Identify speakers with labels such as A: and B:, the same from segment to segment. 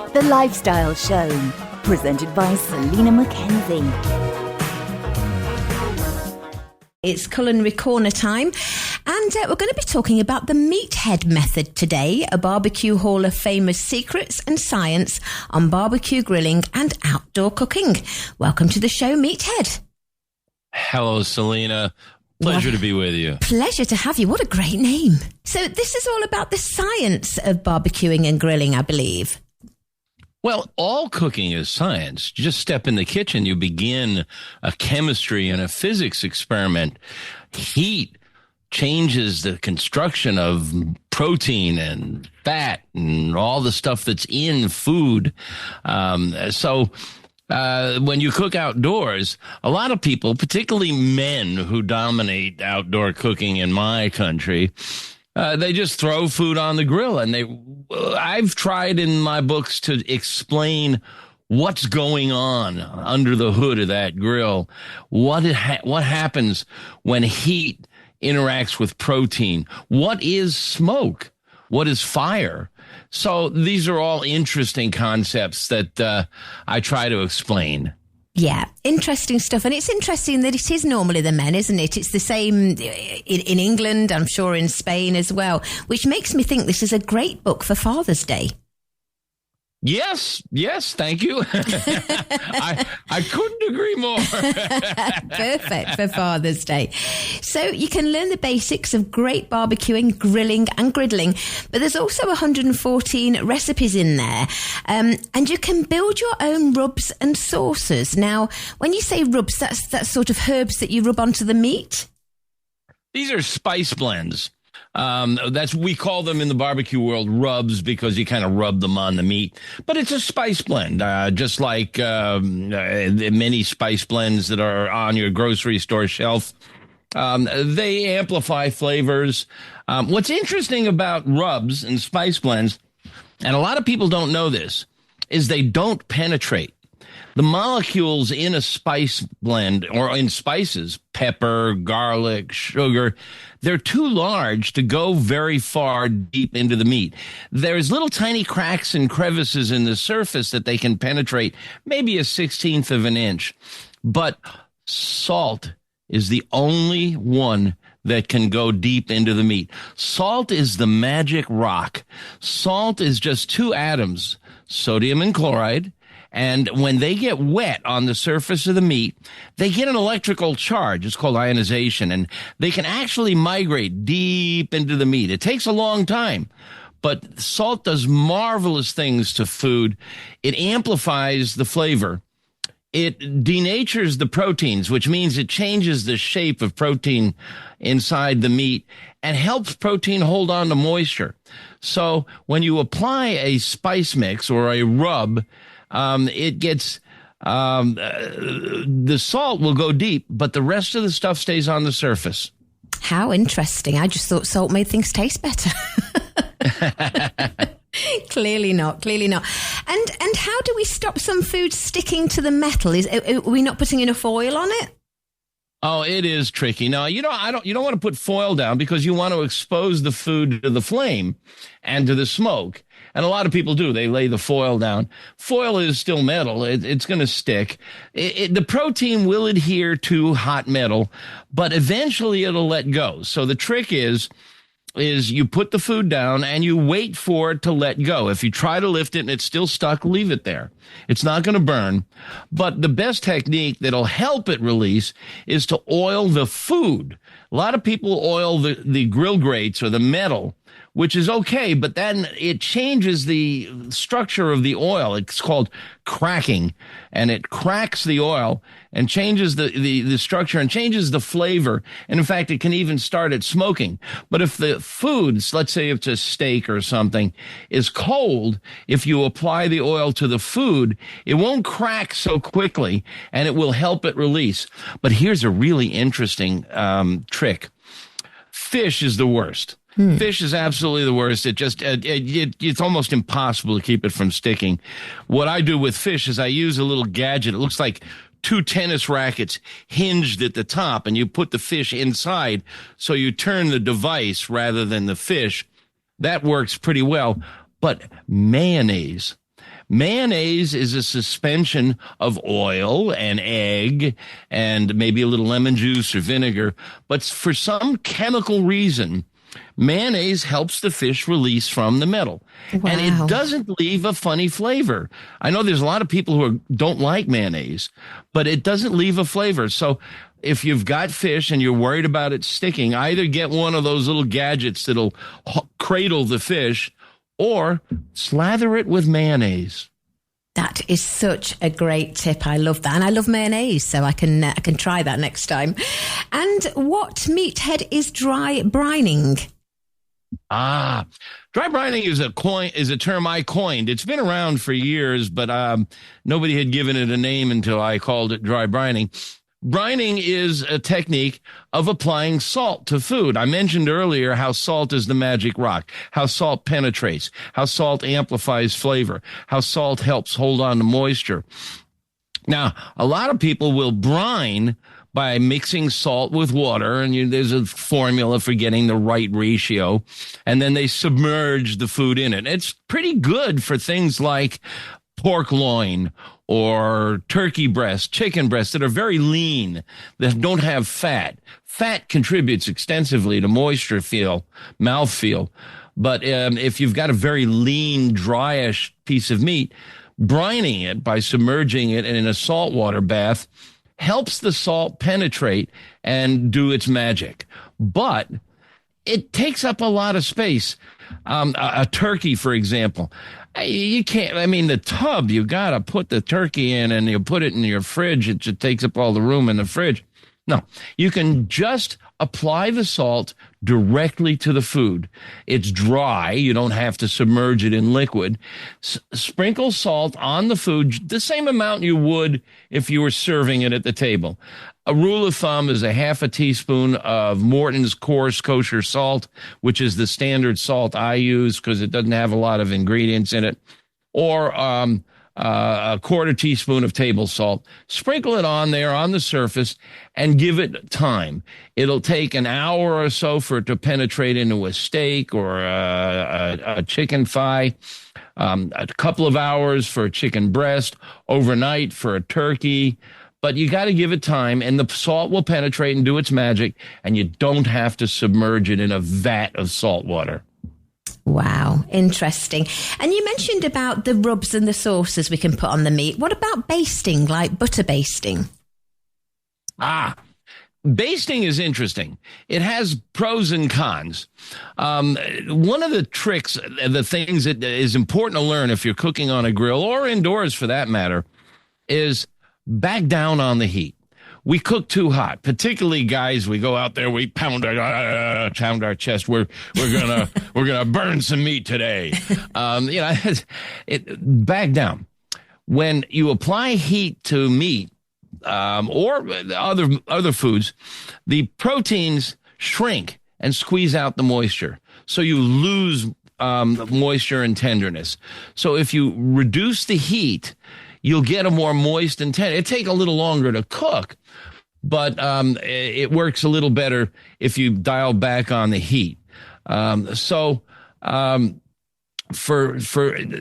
A: The Lifestyle Show, presented by Selena Mackenzie.
B: It's culinary corner time, and we're going to be talking about the Meathead Method today, a BBQ Hall of Famer's secrets and science on barbecue grilling and outdoor cooking. Welcome to the show, Meathead.
C: Hello, Selena. Pleasure to be with you.
B: Pleasure to have you. What a great name. So this is all about the science of barbecuing and grilling, I believe.
C: Well, all cooking is science. You just step in the kitchen, you begin a chemistry and a physics experiment. Heat changes the construction of protein and fat and all the stuff that's in food. When you cook outdoors, a lot of people, particularly men who dominate outdoor cooking in my country, they just throw food on the grill. And I've tried in my books to explain what's going on under the hood of that grill. What happens when heat interacts with protein? What is smoke? What is fire? So these are all interesting concepts that I try to explain.
B: Yeah, interesting stuff. And it's interesting that it is normally the men, isn't it? It's the same in England, I'm sure in Spain as well, which makes me think this is a great book for Father's Day.
C: Yes, thank you. I couldn't agree more.
B: Perfect for Father's Day. So you can learn the basics of great barbecuing, grilling and griddling, but there's also 114 recipes in there. And you can build your own rubs and sauces. Now, when you say rubs, that's sort of herbs that you rub onto the meat?
C: These are spice blends. We call them in the barbecue world rubs because you kind of rub them on the meat, but it's a spice blend, just like many spice blends that are on your grocery store shelf. They amplify flavors. What's interesting about rubs and spice blends, and a lot of people don't know this, is they don't penetrate. The molecules in a spice blend or in spices, pepper, garlic, sugar, they're too large to go very far deep into the meat. There's little tiny cracks and crevices in the surface that they can penetrate, maybe a 1/16 of an inch. But salt is the only one that can go deep into the meat. Salt is the magic rock. Salt is just two atoms, sodium and chloride. And when they get wet on the surface of the meat, they get an electrical charge. It's called ionization, and they can actually migrate deep into the meat. It takes a long time, but salt does marvelous things to food. It amplifies the flavor. It denatures the proteins, which means it changes the shape of protein inside the meat and helps protein hold on to moisture. So when you apply a spice mix or a rub, it gets, the salt will go deep, but the rest of the stuff stays on the surface.
B: How interesting. I just thought salt made things taste better. Clearly not. And how do we stop some food sticking to the metal? Are we not putting enough oil on it?
C: Oh, it is tricky. Now, you don't want to put foil down because you want to expose the food to the flame and to the smoke. And a lot of people do. They lay the foil down. Foil is still metal. It's going to stick. The protein will adhere to hot metal, but eventually it'll let go. So the trick is you put the food down and you wait for it to let go. If you try to lift it and it's still stuck, leave it there. It's not going to burn. But the best technique that'll help it release is to oil the food. A lot of people oil the grill grates or the metal, which is okay, but then it changes the structure of the oil. It's called cracking, and it cracks the oil and changes the structure and changes the flavor. And in fact, it can even start at smoking. But if the foods, let's say if it's a steak or something, is cold, if you apply the oil to the food, it won't crack so quickly, and it will help it release. But here's a really interesting trick. Fish is the worst. Fish is absolutely the worst. It's almost impossible to keep it from sticking. What I do with fish is I use a little gadget. It looks like two tennis rackets hinged at the top, and you put the fish inside, so you turn the device rather than the fish. That works pretty well. But mayonnaise Mayonnaise is a suspension of oil and egg and maybe a little lemon juice or vinegar. But for some chemical reason, mayonnaise helps the fish release from the metal.
B: Wow.
C: And it doesn't leave a funny flavor. I know there's a lot of people who don't like mayonnaise, but it doesn't leave a flavor. So if you've got fish and you're worried about it sticking, either get one of those little gadgets that'll cradle the fish or slather it with mayonnaise.
B: That is such a great tip. I love that. And I love mayonnaise, so I can try that next time. And what meathead is dry brining?
C: Dry brining is a term I coined. It's been around for years, but nobody had given it a name until I called it dry brining. Brining is a technique of applying salt to food. I mentioned earlier how salt is the magic rock, how salt penetrates, how salt amplifies flavor, how salt helps hold on to moisture. Now, a lot of people will brine by mixing salt with water, and there's a formula for getting the right ratio, and then they submerge the food in it. It's pretty good for things like pork loin or turkey breast, chicken breast that are very lean, that don't have fat. Fat contributes extensively to mouthfeel. But if you've got a very lean, dryish piece of meat, brining it by submerging it in a saltwater bath helps the salt penetrate and do its magic. But it takes up a lot of space. A turkey, for example, you can't, the tub, you got to put the turkey in and you put it in your fridge. It just takes up all the room in the fridge. No, you can just apply the salt directly to the food. It's dry. You don't have to submerge it in liquid. Sprinkle salt on the food, the same amount you would if you were serving it at the table. A rule of thumb is a half a teaspoon of Morton's coarse kosher salt, which is the standard salt I use because it doesn't have a lot of ingredients in it, or a quarter teaspoon of table salt. Sprinkle it on there on the surface and give it time. It'll take an hour or so for it to penetrate into a steak or a chicken thigh, a couple of hours for a chicken breast, overnight for a turkey. But you got to give it time, and the salt will penetrate and do its magic, and you don't have to submerge it in a vat of salt water.
B: Wow, interesting. And you mentioned about the rubs and the sauces we can put on the meat. What about basting, like butter basting?
C: Basting is interesting. It has pros and cons. One of the tricks, the things that is important to learn if you're cooking on a grill or indoors for that matter, is back down on the heat. We cook too hot, particularly guys. We go out there, we pound our chest. We're gonna burn some meat today. Back down. When you apply heat to meat or other foods, the proteins shrink and squeeze out the moisture, so you lose moisture and tenderness. So if you reduce the heat, you'll get a more moist and tender. It takes a little longer to cook, but it works a little better if you dial back on the heat. For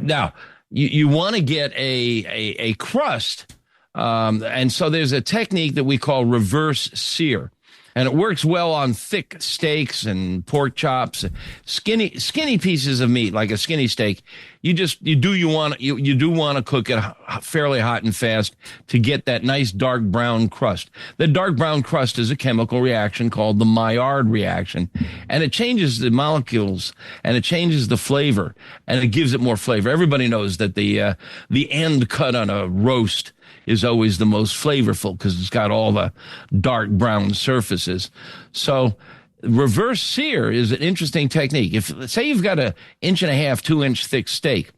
C: now, you want to get a crust, and so there's a technique that we call reverse sear. And it works well on thick steaks and pork chops, skinny pieces of meat like a skinny steak. You do want to cook it fairly hot and fast to get that nice dark brown crust. The dark brown crust is a chemical reaction called the Maillard reaction, and it changes the molecules and it changes the flavor and it gives it more flavor. Everybody knows that the end cut on a roast is always the most flavorful because it's got all the dark brown surfaces. So reverse sear is an interesting technique. If, say, you've got an 1.5 to 2-inch thick steak,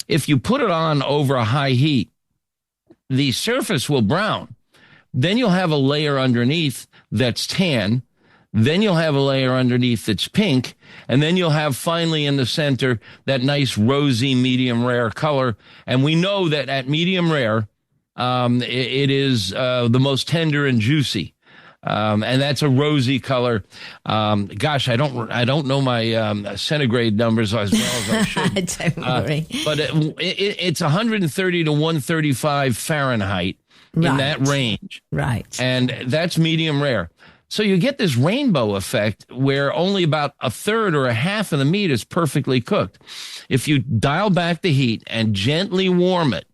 C: if you put it on over a high heat, the surface will brown. Then you'll have a layer underneath that's tan. Then you'll have a layer underneath that's pink. And then you'll have finally in the center that nice rosy medium rare color. And we know that at medium rare, it is the most tender and juicy. And that's a rosy color. Gosh, I don't know my centigrade numbers as well as I should.
B: Don't worry.
C: But it's 130 to 135 Fahrenheit in that range.
B: Right.
C: And that's medium rare. So you get this rainbow effect where only about a third or a half of the meat is perfectly cooked. If you dial back the heat and gently warm it,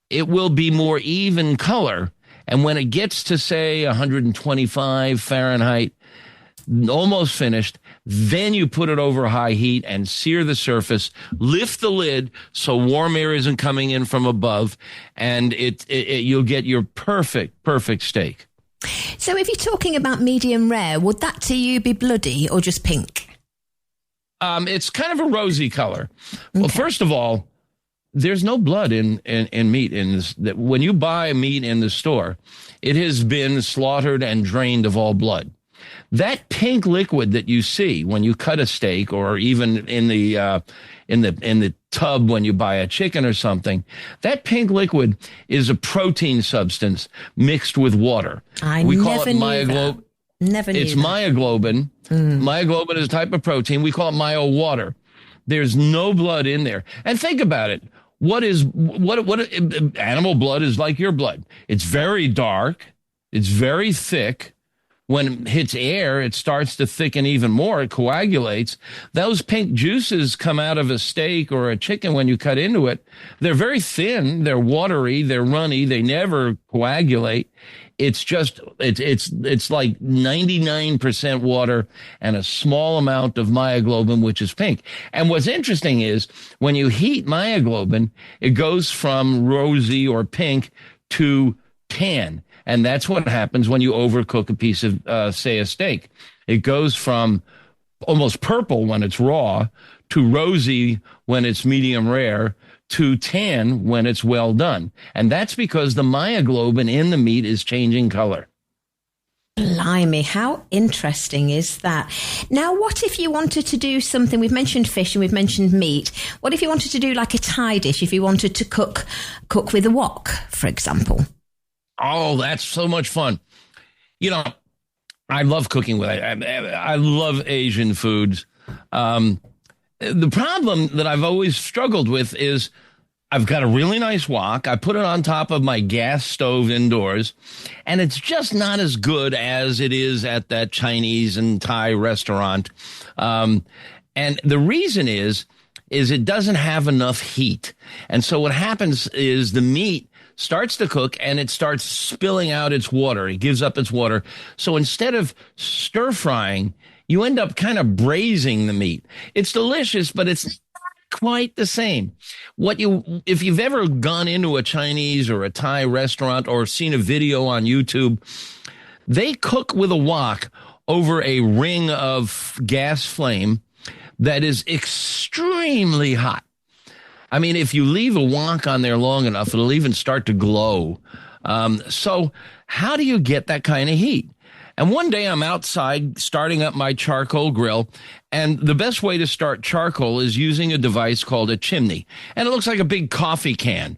C: it will be more even color. And when it gets to, say, 125 Fahrenheit, almost finished, then you put it over high heat and sear the surface, lift the lid so warm air isn't coming in from above, and you'll get your perfect steak.
B: So if you're talking about medium rare, would that to you be bloody or just pink?
C: It's kind of a rosy color. Well, first of all, there's no blood in meat in this. When you buy meat in the store, it has been slaughtered and drained of all blood. That pink liquid that you see when you cut a steak, or even in the tub when you buy a chicken or something, that pink liquid is a protein substance mixed with water. We call it myoglobin.
B: Never knew
C: It's
B: that.
C: myoglobin. Myoglobin is a type of protein. We call it myo-water. There's no blood in there. And think about it. What animal blood is like your blood. It's very dark. It's very thick. When it hits air, it starts to thicken even more. It coagulates. Those pink juices come out of a steak or a chicken when you cut into it. They're very thin. They're watery. They're runny. They never coagulate. It's just, it's like 99% water and a small amount of myoglobin, which is pink. And what's interesting is when you heat myoglobin, it goes from rosy or pink to tan. And that's what happens when you overcook a piece of, say, a steak. It goes from almost purple when it's raw to rosy when it's medium rare to tan when it's well done. And that's because the myoglobin in the meat is changing color.
B: Blimey, how interesting is that? Now, what if you wanted to do something? We've mentioned fish and we've mentioned meat. What if you wanted to do like a Thai dish, if you wanted to cook with a wok, for example?
C: Oh, that's so much fun. You know, I love cooking with it. I love Asian foods. The problem that I've always struggled with is I've got a really nice wok. I put it on top of my gas stove indoors, and it's just not as good as it is at that Chinese and Thai restaurant. And the reason is it doesn't have enough heat. And so what happens is the meat starts to cook and it starts spilling out its water. It gives up its water. So instead of stir frying, you end up kind of braising the meat. It's delicious, but it's not quite the same. If you've ever gone into a Chinese or a Thai restaurant or seen a video on YouTube, they cook with a wok over a ring of gas flame that is extremely hot. I mean, if you leave a wok on there long enough, it'll even start to glow. So how do you get that kind of heat? And one day I'm outside starting up my charcoal grill, and the best way to start charcoal is using a device called a chimney. And it looks like a big coffee can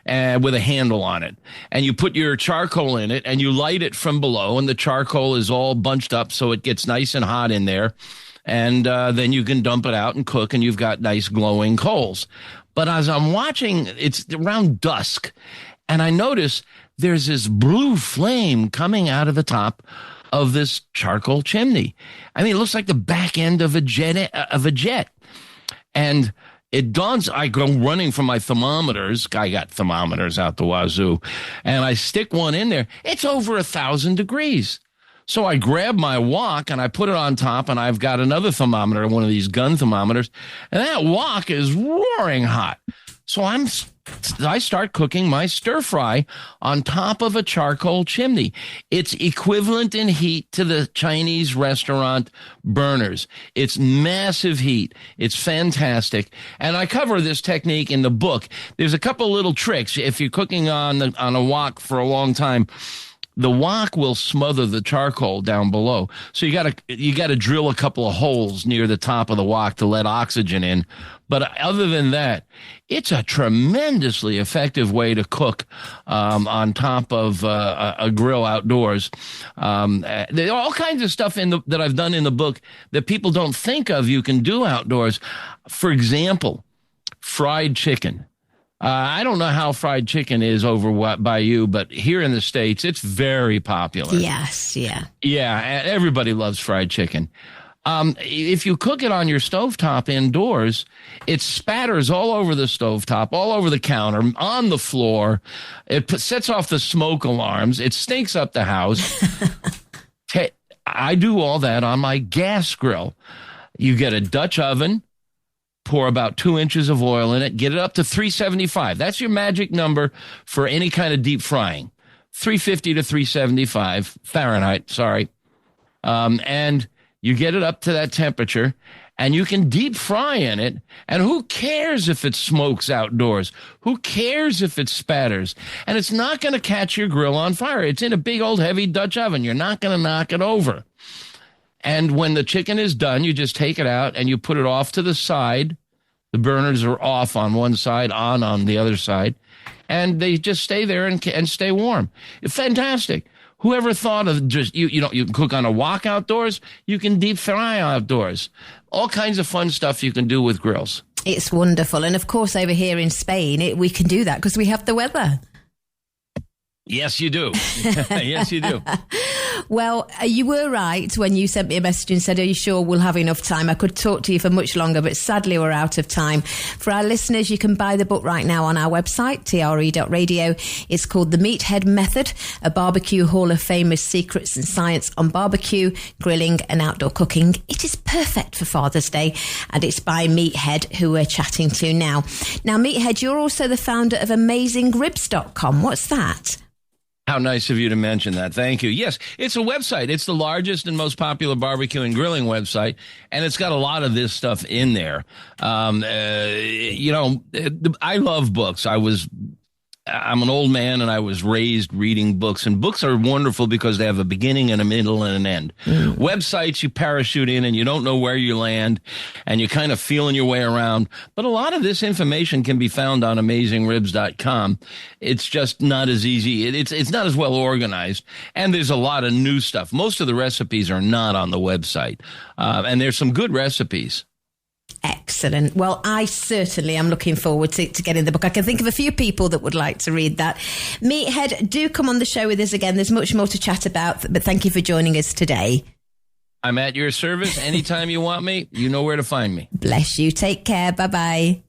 C: with a handle on it. And you put your charcoal in it, and you light it from below, and the charcoal is all bunched up so it gets nice and hot in there. And then you can dump it out and cook, and you've got nice glowing coals. But as I'm watching, it's around dusk, and I notice there's this blue flame coming out of the top of this charcoal chimney. I mean, it looks like the back end of a jet. And it dawns, I go running for my thermometers. I got thermometers out the wazoo, and I stick one in there. It's over 1,000 degrees. So I grab my wok and I put it on top, and I've got another thermometer, one of these gun thermometers, and that wok is roaring hot. So I start cooking my stir fry on top of a charcoal chimney. It's equivalent in heat to the Chinese restaurant burners. It's massive heat. It's fantastic. And I cover this technique in the book. There's a couple little tricks. If you're cooking on a wok for a long time, the wok will smother the charcoal down below. So you gotta drill a couple of holes near the top of the wok to let oxygen in. But other than that, it's a tremendously effective way to cook on top of a grill outdoors. There are all kinds of stuff that I've done in the book that people don't think of you can do outdoors. For example, fried chicken. I don't know how fried chicken is over by you, but here in the States, it's very popular.
B: Yes, yeah.
C: Yeah, everybody loves fried chicken. If you cook it on your stovetop indoors, it spatters all over the stovetop, all over the counter, on the floor. It sets off the smoke alarms. It stinks up the house. I do all that on my gas grill. You get a Dutch oven. Pour about 2 inches of oil in it. Get it up to 375. That's your magic number for any kind of deep frying. 350 to 375 Fahrenheit, sorry. And you get it up to that temperature, and you can deep fry in it. And who cares if it smokes outdoors? Who cares if it spatters? And it's not going to catch your grill on fire. It's in a big old heavy Dutch oven. You're not going to knock it over. And when the chicken is done, you just take it out and you put it off to the side. The burners are off on one side, on the other side. And they just stay there and stay warm. It's fantastic. Whoever thought of just, you can cook on a wok outdoors, you can deep fry outdoors. All kinds of fun stuff you can do with grills.
B: It's wonderful. And of course, over here in Spain, we can do that because we have the weather.
C: Yes, you do. Yes, you do.
B: Well, you were right when you sent me a message and said, are you sure we'll have enough time? I could talk to you for much longer, but sadly we're out of time. For our listeners, you can buy the book right now on our website, tre.radio. It's called The Meathead Method, a BBQ Hall of Famer's secrets and science on barbecue, grilling and outdoor cooking. It is perfect for Father's Day, and it's by Meathead, who we're chatting to now. Now, Meathead, you're also the founder of AmazingRibs.com. What's that?
C: How nice of you to mention that. Thank you. Yes, it's a website. It's the largest and most popular barbecue and grilling website, and it's got a lot of this stuff in there. I love books. I'm an old man, and I was raised reading books, and books are wonderful because they have a beginning and a middle and an end. Websites, you parachute in and you don't know where you land, and you're kind of feeling your way around. But a lot of this information can be found on AmazingRibs.com. It's just not as easy. It's not as well organized, and there's a lot of new stuff. Most of the recipes are not on the website, and there's some good recipes.
B: Excellent. Well, I certainly am looking forward to getting the book. I can think of a few people that would like to read that. Meathead, do come on the show with us again. There's much more to chat about, but thank you for joining us today.
C: I'm at your service anytime you want me. You know where to find me.
B: Bless you. Take care. Bye-bye.